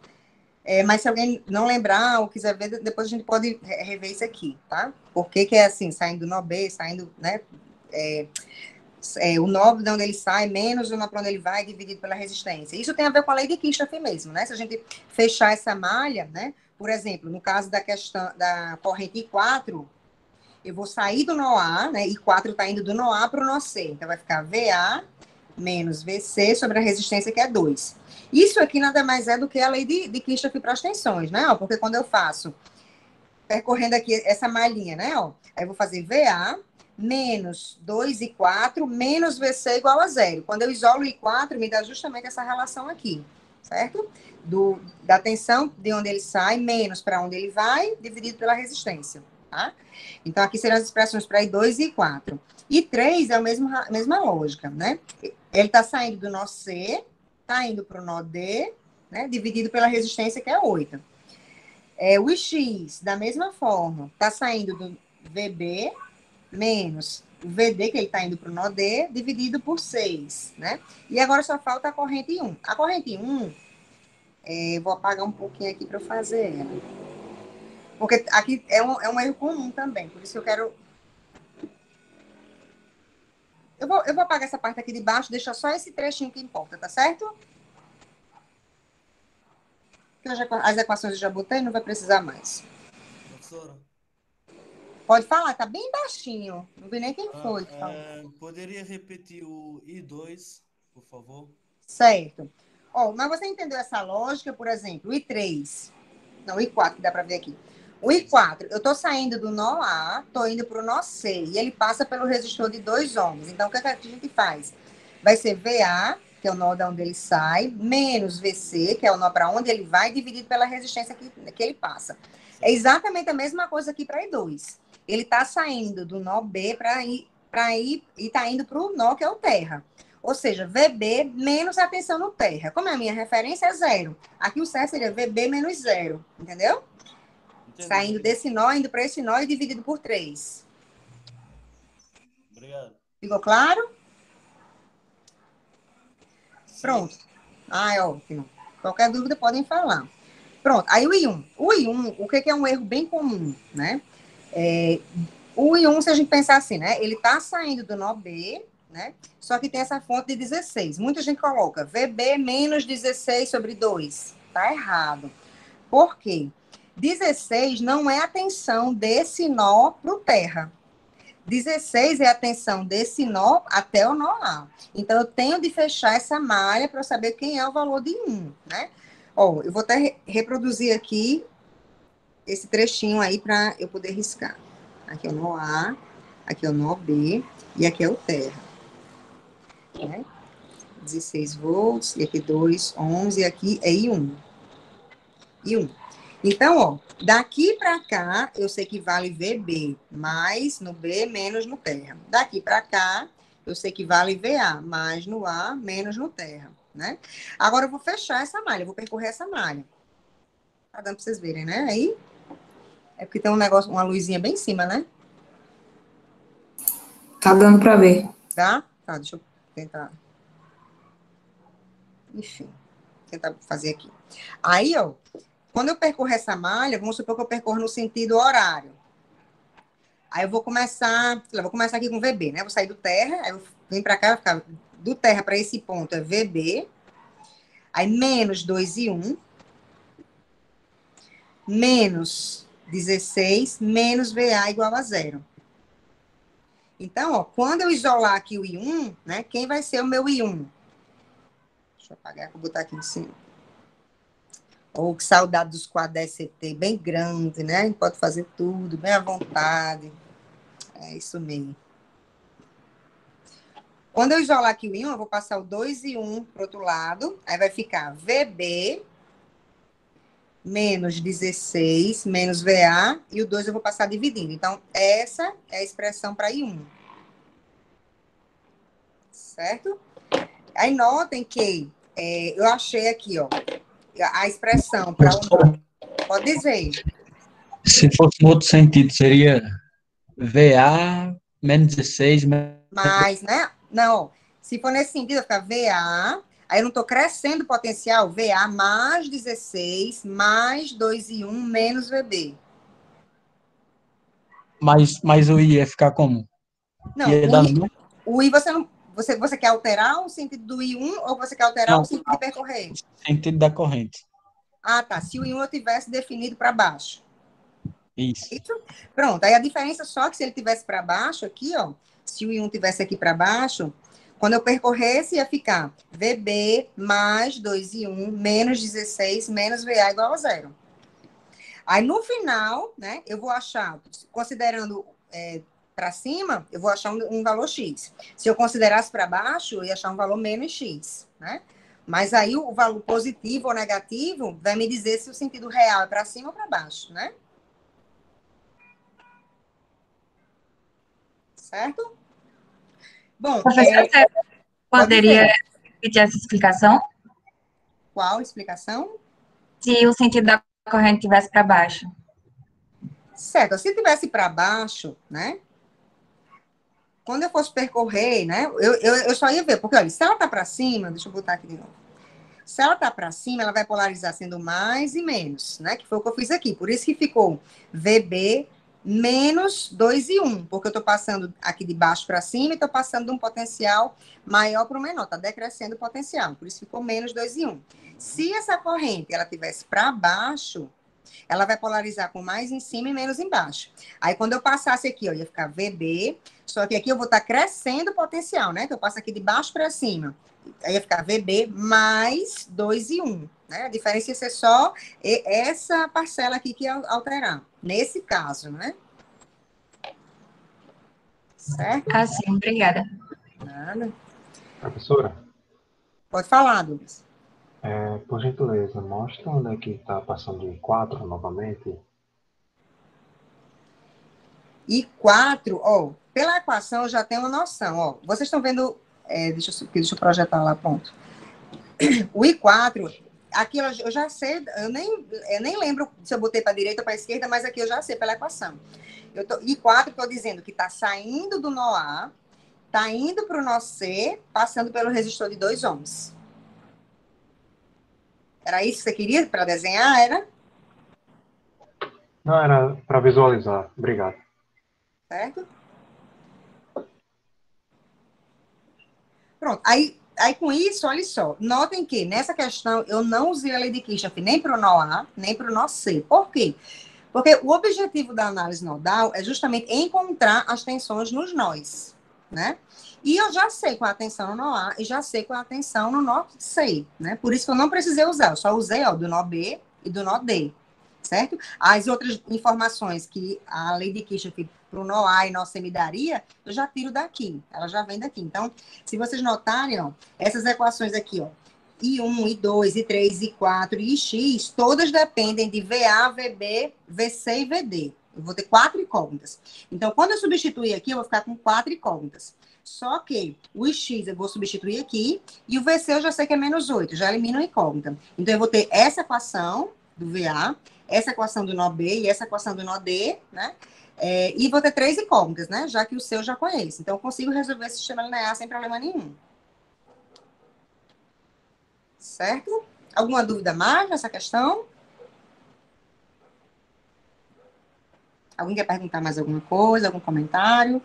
Mas se alguém não lembrar ou quiser ver, depois a gente pode rever isso aqui, tá? Por que é assim, saindo do nó B, saindo, né? O nó de onde ele sai, menos o nó para onde ele vai, dividido pela resistência. Isso tem a ver com a lei de Kirchhoff mesmo, né? Se a gente fechar essa malha, né? Por exemplo, no caso da questão da corrente I4, eu vou sair do nó A, né? I4 está indo do nó A para o nó C. Então, vai ficar VA menos VC sobre a resistência, que é 2. Isso aqui nada mais é do que a lei de Kirchhoff para as tensões, né? Porque quando eu faço, percorrendo aqui essa malhinha, né? Aí eu vou fazer VA menos 2 e 4 menos VC igual a 0. Quando eu isolo o I4, me dá justamente essa relação aqui, certo? Da tensão de onde ele sai, menos para onde ele vai, dividido pela resistência, tá? Então, aqui serão as expressões para I2 e I4. I3 é a mesma lógica, né? Ele está saindo do nó C, está indo para o nó D, né? Dividido pela resistência, que é 8. O Ix, da mesma forma, está saindo do VB menos o VD, que ele está indo para o nó D, dividido por 6, né? E agora só falta a corrente 1. A corrente 1, Vou apagar um pouquinho aqui para eu fazer ela. Porque aqui é um erro comum também, por isso que eu quero... Eu vou apagar essa parte aqui de baixo, deixa só esse trechinho que importa, tá certo? As equações eu já botei, não vai precisar mais. Professora? Pode falar, tá bem baixinho. Não vi nem quem foi. Poderia repetir o I2, por favor? Certo. Mas você entendeu essa lógica, por exemplo, o I3. Não, o I4, que dá para ver aqui. O I4, eu estou saindo do nó A, estou indo para o nó C, e ele passa pelo resistor de 2 ohms. Então, o que a gente faz? Vai ser VA, que é o nó da onde ele sai, menos VC, que é o nó para onde ele vai, dividido pela resistência que ele passa. É exatamente a mesma coisa aqui para I2. Ele está saindo do nó B e está indo para o nó que é o terra. Ou seja, VB menos a tensão no terra. Como a minha referência é 0, aqui o certo seria VB menos 0, entendeu? Entendi. Saindo desse nó, indo para esse nó e dividido por 3. Obrigado. Ficou claro? Sim. Pronto. É ótimo. Qualquer dúvida podem falar. Pronto. Aí o I1. O I1, o que é um erro bem comum, né? O I1, se a gente pensar assim, né? Ele está saindo do nó B, né? Só que tem essa fonte de 16. Muita gente coloca VB menos 16 sobre 2. Tá errado. Por quê? 16 não é a tensão desse nó para o terra. 16 é a tensão desse nó até o nó A. Então, eu tenho de fechar essa malha para eu saber quem é o valor de 1, né? Eu vou até reproduzir aqui esse trechinho aí para eu poder riscar. Aqui é o nó A, aqui é o nó B e aqui é o terra. Né? 16 volts, e aqui 2, 11, e aqui é I1. I1. Então, daqui para cá, eu sei que vale VB, mais no B, menos no terra. Daqui para cá, eu sei que vale VA, mais no A, menos no terra, né? Agora, eu vou fechar essa malha, eu vou percorrer essa malha. Tá dando para vocês verem, né? Aí, é porque tem um negócio, uma luzinha bem em cima, né? Tá dando para ver. Tá? Tá, deixa eu tentar. Enfim, tentar fazer aqui. Aí, quando eu percorro essa malha, vamos supor que eu percorro no sentido horário. Aí eu vou começar aqui com VB, né? Vou sair do terra, aí eu venho para cá, vai ficar do terra para esse ponto é VB, aí menos 2 e 1, menos 16, menos VA igual a 0. Então, quando eu isolar aqui o I1, né? Quem vai ser o meu I1? Deixa eu apagar, vou botar aqui em cima. Que saudade dos quadros da ECT, bem grande, né? A gente pode fazer tudo, bem à vontade. É isso mesmo. Quando eu isolar aqui o I1, eu vou passar o 2 e 1 para o outro lado. Aí vai ficar VB menos 16, menos VA, e o 2 eu vou passar dividindo. Então, essa é a expressão para I1. Certo? Aí, notem que eu achei aqui, a expressão para o... Pode dizer. Se fosse no outro sentido, seria VA menos 16... Mais, né? Não, se for nesse sentido, vai ficar VA... Aí eu não estou crescendo o potencial, VA mais 16, mais 2 e 1, menos VB. Mas o I ia ficar como? Não, o I você não... Você quer alterar o sentido do I1 ou você quer alterar o sentido de percorrer? Sentido da corrente. Ah, tá. Se o I1 eu tivesse definido para baixo. Isso. Pronto. Aí a diferença só é que se ele tivesse para baixo aqui, se o I1 tivesse aqui para baixo... Quando eu percorresse, ia ficar VB mais 2 e 1, menos 16, menos VA igual a 0. Aí, no final, né, eu vou achar, considerando para cima, eu vou achar um valor X. Se eu considerasse para baixo, eu ia achar um valor menos X, né? Mas aí, o valor positivo ou negativo vai me dizer se o sentido real é para cima ou para baixo, né? Certo? Bom, professor, você poderia repetir essa explicação? Qual explicação? Se o sentido da corrente tivesse para baixo. Certo, se tivesse para baixo, né? Quando eu fosse percorrer, né? Eu só ia ver, porque olha, se ela tá para cima, deixa eu botar aqui de novo. Se ela está para cima, ela vai polarizar sendo mais e menos, né? Que foi o que eu fiz aqui. Por isso que ficou VB menos 2 e 1, porque eu estou passando aqui de baixo para cima e estou passando de um potencial maior para o menor, está decrescendo o potencial, por isso ficou menos 2 e 1. Se essa corrente ela tivesse para baixo, ela vai polarizar com mais em cima e menos embaixo. Aí, quando eu passasse aqui, ó, ia ficar VB, só que aqui eu vou estar crescendo o potencial, né? Que eu passo aqui de baixo para cima. Aí ia ficar VB mais 2 e 1. Né? A diferença ia ser só essa parcela aqui que ia alterar. Nesse caso, né? Certo? Ah, sim, obrigada. Nada. Professora, Pode falar, Douglas. por gentileza, mostra onde é que está passando o I4 novamente. I4, ó, pela equação eu já tenho uma noção, ó. Vocês estão vendo, deixa eu projetar lá, pronto. O I4, aqui eu já sei, eu nem lembro se eu botei para a direita ou para a esquerda, mas aqui eu já sei pela equação. I4, estou dizendo que está saindo do nó A, está indo para o nó C, passando pelo resistor de 2 ohms. Era isso que você queria para desenhar, era? Não, era para visualizar. Obrigado. Certo? Pronto. Aí com isso, olha só. Notem que nessa questão eu não usei a lei de Kirchhoff nem para o nó A, nem para o nó C. Por quê? Porque o objetivo da análise nodal é justamente encontrar as tensões nos nós, né? E eu já sei qual é a tensão no nó A e já sei qual é a tensão no nó C, né? Por isso que eu não precisei usar, eu só usei, ó, do nó B e do nó D, certo? As outras informações que a lei de Kirchhoff para o nó A e nó C me daria, eu já tiro daqui, ela já vem daqui. Então, se vocês notarem, ó, essas equações aqui, ó, I1, I2, I3, I4 e Ix, todas dependem de VA, VB, VC e VD. Eu vou ter 4 incógnitas. Então, quando eu substituir aqui, eu vou ficar com 4 incógnitas. Só que o Ix eu vou substituir aqui, e o VC eu já sei que é menos 8, já elimino a incógnita. Então, eu vou ter essa equação do VA, essa equação do nó B e essa equação do nó D, né? E vou ter 3 incógnitas, né? Já que o C eu já conheço. Então, eu consigo resolver esse sistema linear sem problema nenhum. Certo? Alguma dúvida mais nessa questão? Alguém quer perguntar mais alguma coisa, algum comentário?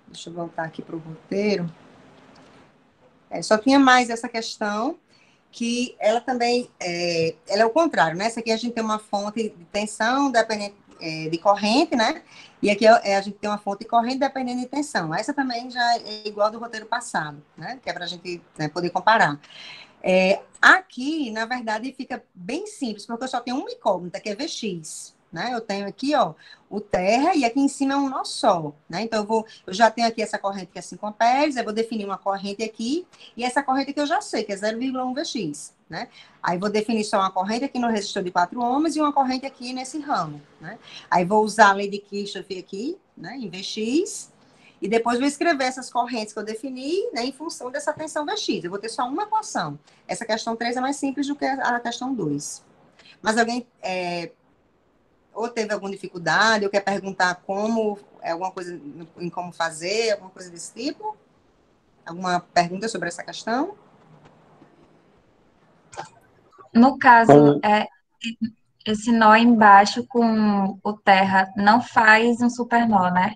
Deixa eu voltar aqui para o roteiro. Só tinha mais essa questão, que ela também, ela é o contrário, né? Essa aqui a gente tem uma fonte de tensão dependente de corrente, né? E aqui a gente tem uma fonte de corrente dependendo de tensão. Essa também já é igual do roteiro passado, né? Que é para a gente, né, poder comparar. Aqui, na verdade, fica bem simples, porque eu só tenho uma incógnita, que é Vx, né? Eu tenho aqui, ó, o terra, e aqui em cima é um nó só, né? Então, eu já tenho aqui essa corrente que é 5 amperes, eu vou definir uma corrente aqui, e essa corrente que eu já sei, que é 0,1 Vx, né? Aí vou definir só uma corrente aqui no resistor de 4 ohms e uma corrente aqui nesse ramo, né? Aí vou usar a lei de Kirchhoff aqui, né, em Vx, e depois vou escrever essas correntes que eu defini, né, em função dessa tensão Vx. Eu vou ter só uma equação. Essa questão 3 é mais simples do que a questão 2. Mas alguém ou teve alguma dificuldade, ou quer perguntar como, alguma coisa em como fazer, alguma coisa desse tipo? Alguma pergunta sobre essa questão? No caso, esse nó embaixo com o terra não faz um supernó, né?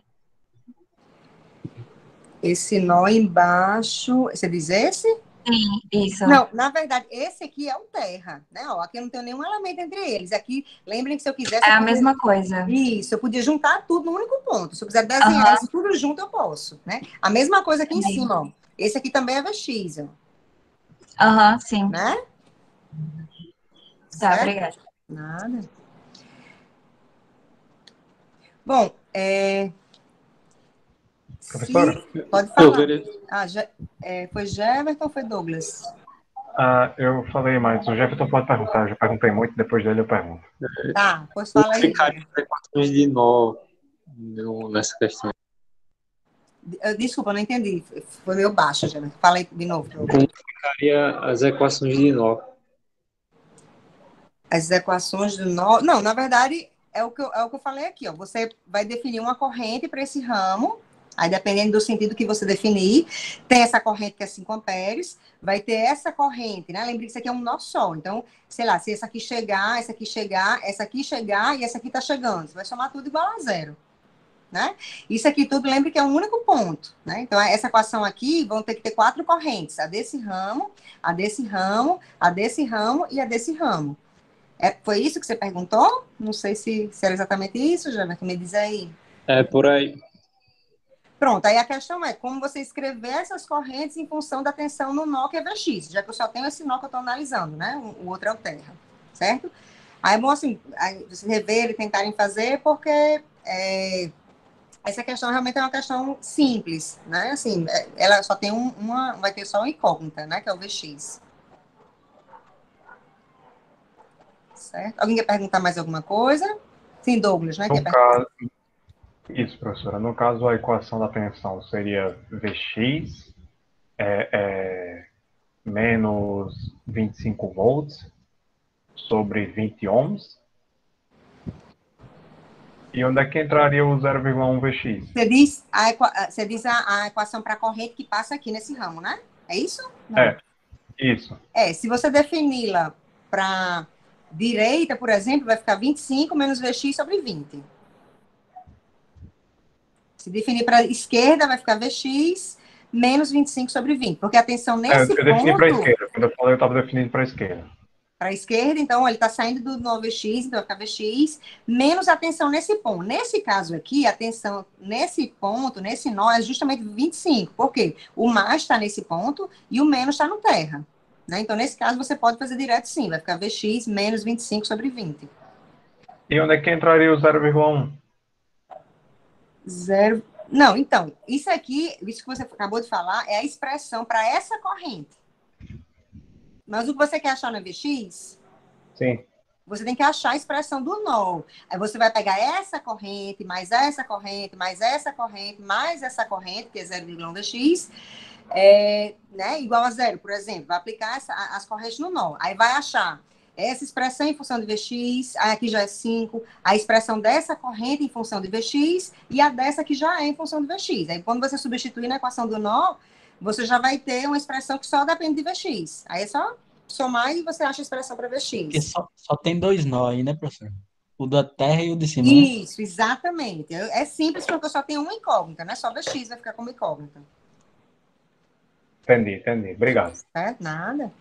Esse nó embaixo, você diz esse? Sim, isso. Não, na verdade, esse aqui é o terra, né? Ó, aqui eu não tenho nenhum elemento entre eles. Aqui, lembrem que se eu quisesse... É a mesma coisa. Isso, eu podia juntar tudo no único ponto. Se eu quiser desenhar isso tudo junto, eu posso, né? A mesma coisa aqui em cima, ó. Esse aqui também é Vx, ó. Sim. Né? Tá, obrigada. Nada. Bom, Professora? Pode falar. Foi Jefferson ou foi Douglas? Eu falei, mas o Jefferson pode perguntar. Eu já perguntei muito, depois dele eu pergunto. Tá, pois fala aí. Ficaria equações de nó nessa questão. Desculpa, eu não entendi. Foi meio baixo, Jefferson. Fala aí de novo. Como ficaria as equações de nó? As equações do nó... Não, na verdade, é o que eu falei aqui, ó. Você vai definir uma corrente para esse ramo, Aí, dependendo do sentido que você definir, tem essa corrente que é 5 amperes, vai ter essa corrente, né? Lembre que isso aqui é um nó só. Então, sei lá, se essa aqui chegar, essa aqui chegar, essa aqui chegar e essa aqui tá chegando. Você vai somar tudo igual a zero, né? Isso aqui tudo, lembre que é um único ponto, né? Então, essa equação aqui vão ter que ter 4 correntes. A desse ramo, a desse ramo, a desse ramo e a desse ramo. Foi isso que você perguntou? Não sei se era exatamente isso, já me diz aí. É, por aí. Pronto, aí a questão é como você escrever essas correntes em função da tensão no nó que é Vx, já que eu só tenho esse nó que eu estou analisando, né? O outro é o terra, certo? Aí é bom, assim, vocês reverem e tentarem fazer, porque essa questão realmente é uma questão simples, né? Assim, ela só tem vai ter só uma incógnita, né? Que é o Vx. Certo? Alguém quer perguntar mais alguma coisa? Sim, Douglas, né? No caso, isso, professora. No caso, a equação da tensão seria Vx menos 25 volts sobre 20 ohms. E onde é que entraria o 0,1 Vx? Você diz a equação para a corrente que passa aqui nesse ramo, né? É isso? Não. Isso. Se você defini-la para direita, por exemplo, vai ficar 25 menos Vx sobre 20. Se definir para esquerda, vai ficar Vx menos 25 sobre 20. Porque a tensão nesse ponto... Eu defini para a esquerda. Quando eu falei, eu estava definindo para a esquerda. Para a esquerda, então, ele está saindo do nó Vx, então vai ficar Vx, menos a tensão nesse ponto. Nesse caso aqui, a tensão nesse ponto, nesse nó, é justamente 25. Por quê? O mais está nesse ponto e o menos está no terra. Né? Então, nesse caso, você pode fazer direto sim. Vai ficar Vx menos 25 sobre 20. E onde é que entraria o 0,1? Não, então, isso aqui, isso que você acabou de falar, é a expressão para essa corrente. Mas o que você quer achar na Vx? Sim. Você tem que achar a expressão do nó. Aí você vai pegar essa corrente, mais essa corrente, mais essa corrente, mais essa corrente, que é 0,1 Vx, né, igual a zero, por exemplo. Vai aplicar as correntes no nó. Aí vai achar essa expressão em função de Vx, aí aqui já é 5, a expressão dessa corrente em função de Vx e a dessa que já é em função de Vx. Aí quando você substituir na equação do nó, você já vai ter uma expressão que só depende de Vx. Aí é só somar e você acha a expressão para Vx. Porque só tem 2 nós aí, né, professor? O da terra e o de cima. Isso, né? Exatamente. É simples porque eu só tenho uma incógnita, né? Só Vx vai ficar como incógnita. Entendi. Obrigado. Nada.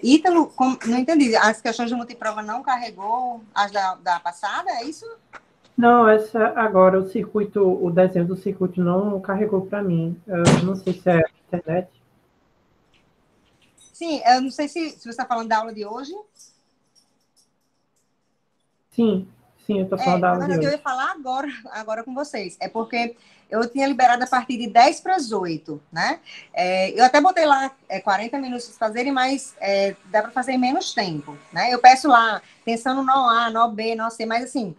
Ítalo, não entendi. As questões de multiprova não carregou as da passada, é isso? Não, essa agora, o desenho do circuito não carregou para mim. Eu não sei se é a internet. Sim, eu não sei se você está falando da aula de hoje. Sim, eu estou falando da aula de hoje. Eu ia falar agora com vocês. É porque eu tinha liberado a partir de 10 para as 8, né? Eu até botei lá 40 minutos para fazerem, mas dá para fazer em menos tempo, né? Eu peço lá, tensão no nó A, nó B, nó C, mas assim,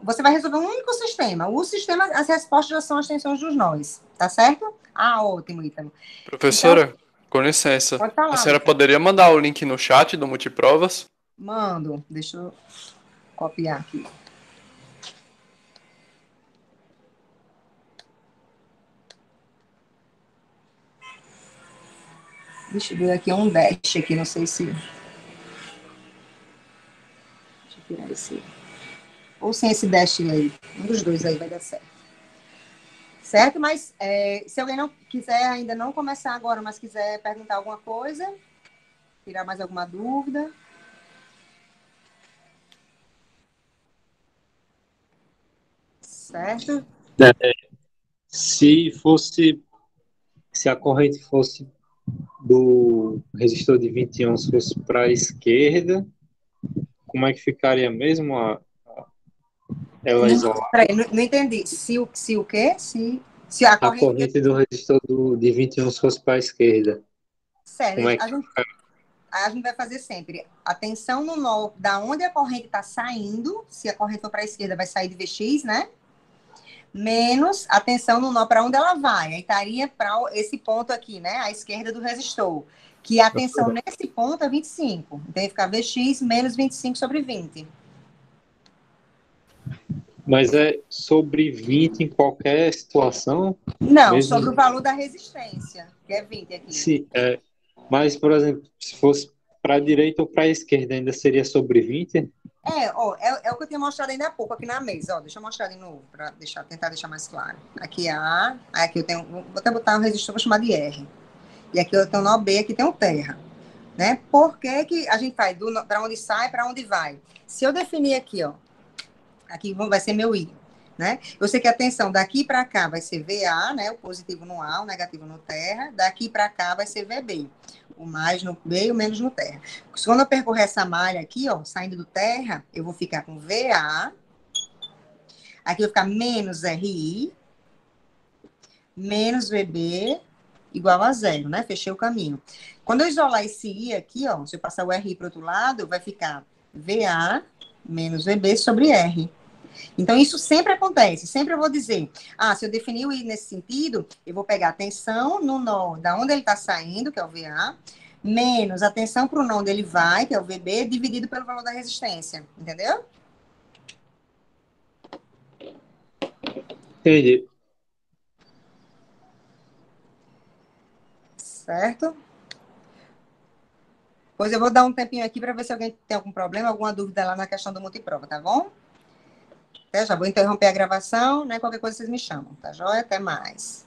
você vai resolver um único sistema. O sistema, as respostas já são as tensões dos nós, tá certo? Ótimo, Ítalo. Professora, então, com licença. Pode falar. A senhora poderia mandar o link no chat do Multiprovas? Mando. Deixa eu copiar aqui. Deixa eu ver aqui um dash aqui, não sei se... Deixa eu tirar esse... Ou sem esse dash aí. Um dos dois aí vai dar certo. Certo? Mas se alguém não quiser ainda não começar agora, mas quiser perguntar alguma coisa, tirar mais alguma dúvida... Certo? Se a corrente fosse do resistor de 20 ohms fosse para a esquerda, como é que ficaria mesmo ela isolada? Peraí, não entendi. Se o quê? Se a corrente do resistor de 20 ohms fosse para a esquerda. Sério, como é que a gente vai fazer sempre a tensão no nó, da onde a corrente está saindo, se a corrente for para a esquerda, vai sair de Vx, né? Menos a tensão no nó para onde ela vai. Aí estaria para esse ponto aqui, né? À esquerda do resistor. Que a tensão nesse ponto é 25. Então, ia ficar Vx menos 25 sobre 20. Mas é sobre 20 em qualquer situação? Não, mesmo... sobre o valor da resistência, que é 20 aqui. Sim, mas, por exemplo, se fosse para a direita ou para a esquerda, ainda seria sobre 20? É o que eu tinha mostrado ainda há pouco aqui na mesa. Ó, deixa eu mostrar de novo, para tentar deixar mais claro. Aqui é A, aí aqui eu tenho, vou até botar um resistor, vou chamar de R. E aqui eu tenho nó B, aqui tem o terra. Né? Por que que a gente faz para onde sai, para onde vai? Se eu definir aqui, ó, aqui vai ser meu I, né? Eu sei que a tensão daqui para cá vai ser VA, né? O positivo no A, o negativo no terra. Daqui para cá vai ser VB. O mais no B e o menos no terra. Quando eu percorrer essa malha aqui, ó, saindo do terra, eu vou ficar com VA. Aqui eu vou ficar menos RI, menos VB, igual a 0, né? Fechei o caminho. Quando eu isolar esse I aqui, ó, se eu passar o RI para o outro lado, vai ficar VA menos VB sobre R. Então, isso sempre acontece. Sempre eu vou dizer, se eu definir o I nesse sentido, eu vou pegar a tensão no nó da onde ele está saindo, que é o VA, menos a tensão para o nó onde ele vai, que é o VB, dividido pelo valor da resistência. Entendeu? Entendi. Certo? Pois eu vou dar um tempinho aqui para ver se alguém tem algum problema, alguma dúvida lá na questão do multiprova, tá bom? Já vou interromper a gravação, né? Qualquer coisa vocês me chamam, tá joia? Até mais.